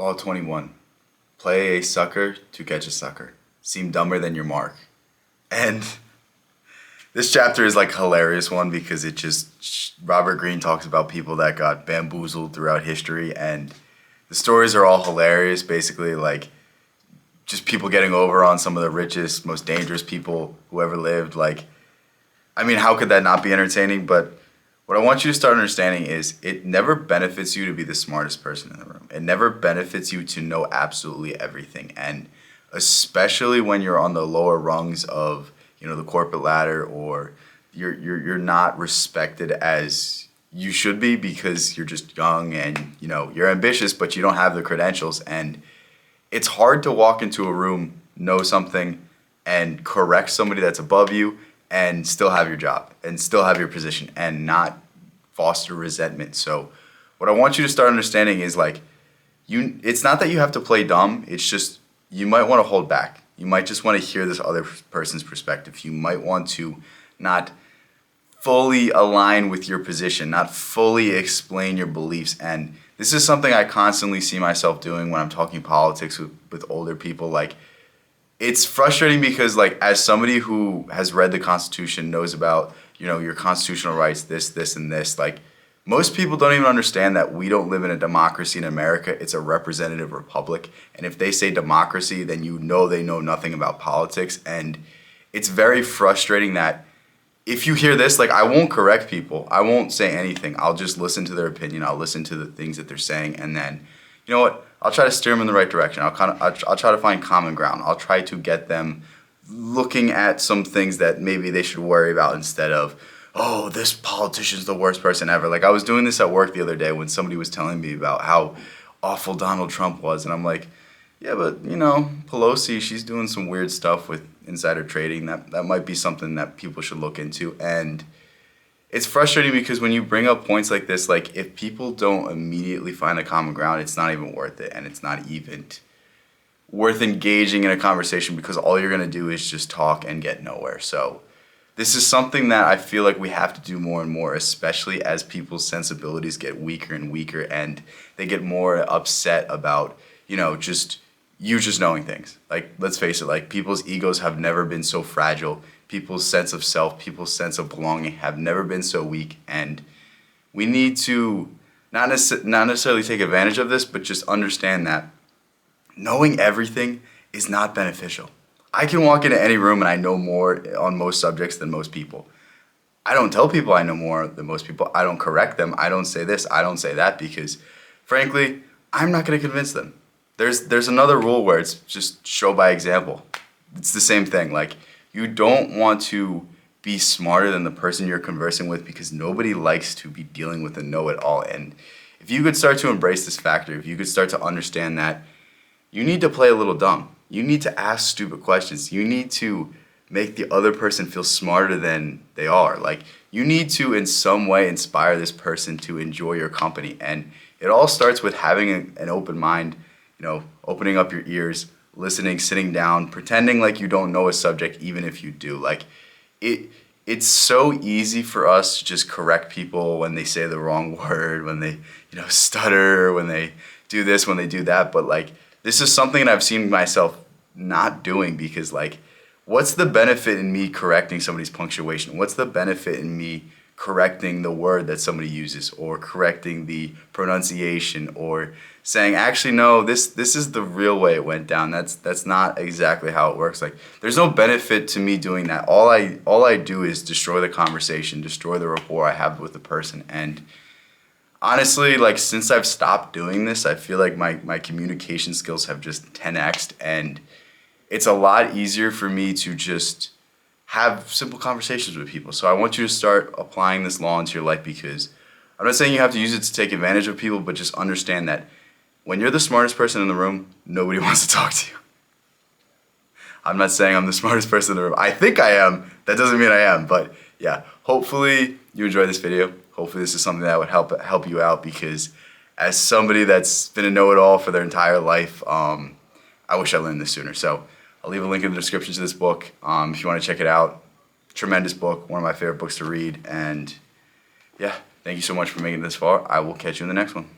Law 21. Play a sucker to catch a sucker. Seem dumber than your mark. And this chapter is like a hilarious one because it just, Robert Greene talks about people that got bamboozled throughout history, and the stories are all hilarious. Basically, like, just people getting over on some of the richest, most dangerous people who ever lived. Like, I mean, how could that not be entertaining? But what I want you to start understanding is it never benefits you to be the smartest person in the room. It never benefits you to know absolutely everything. And especially when you're on the lower rungs of, the corporate ladder, or you're not respected as you should be because you're just young and, you're ambitious, but you don't have the credentials. And it's hard to walk into a room, know something, and correct somebody that's above you and still have your job and still have your position and not foster resentment. So what I want you to start understanding is it's not that you have to play dumb. It's just you might want to hold back. You might just want to hear this other person's perspective. You might want to not fully align with your position, not fully explain your beliefs. And this is something I constantly see myself doing when I'm talking politics with older people. It's frustrating because, as somebody who has read the Constitution, knows about, your constitutional rights, this, and this, most people don't even understand that we don't live in a democracy in America. It's a representative republic. And if they say democracy, then they know nothing about politics. And it's very frustrating that if you hear this, I won't correct people. I won't say anything. I'll just listen to their opinion. I'll listen to the things that they're saying. And then, you know what? I'll try to steer them in the right direction. I'll try to find common ground. I'll try to get them looking at some things that maybe they should worry about instead of, oh, this politician's the worst person ever. I was doing this at work the other day when somebody was telling me about how awful Donald Trump was. And I'm like, yeah, but, Pelosi, she's doing some weird stuff with insider trading. That might be something that people should look into. And it's frustrating because when you bring up points like this, if people don't immediately find a common ground, it's not even worth it. And it's not even worth engaging in a conversation because all you're going to do is just talk and get nowhere. So this is something that I feel like we have to do more and more, especially as people's sensibilities get weaker and weaker and they get more upset about, just knowing things. Let's face it, people's egos have never been so fragile. People's sense of self, people's sense of belonging have never been so weak. And we need to not necessarily take advantage of this, but just understand that knowing everything is not beneficial. I can walk into any room and I know more on most subjects than most people. I don't tell people I know more than most people. I don't correct them. I don't say this. I don't say that because, frankly, I'm not going to convince them. There's another rule where it's just show by example. It's the same thing. You don't want to be smarter than the person you're conversing with because nobody likes to be dealing with a know-it-all. And if you could start to embrace this factor, if you could start to understand that you need to play a little dumb. You need to ask stupid questions. You need to make the other person feel smarter than they are. You need to, in some way, inspire this person to enjoy your company. And it all starts with having an open mind, opening up your ears, listening, sitting down, pretending like you don't know a subject, even if you do. It's so easy for us to just correct people when they say the wrong word, when they, stutter, when they do this, when they do that. But this is something that I've seen myself not doing because what's the benefit in me correcting somebody's punctuation? What's the benefit in me correcting the word that somebody uses or correcting the pronunciation or saying, actually, no, this is the real way it went down. That's not exactly how it works. There's no benefit to me doing that. All I do is destroy the conversation, destroy the rapport I have with the person. And honestly, since I've stopped doing this, I feel like my communication skills have just 10x'd, and it's a lot easier for me to just have simple conversations with people. So I want you to start applying this law into your life because I'm not saying you have to use it to take advantage of people, but just understand that when you're the smartest person in the room, nobody wants to talk to you. I'm not saying I'm the smartest person in the room. I think I am. That doesn't mean I am. But yeah, hopefully you enjoyed this video. Hopefully this is something that would help you out because as somebody that's been a know-it-all for their entire life, I wish I learned this sooner. So I'll leave a link in the description to this book if you want to check it out. Tremendous book, one of my favorite books to read. And yeah, thank you so much for making it this far. I will catch you in the next one.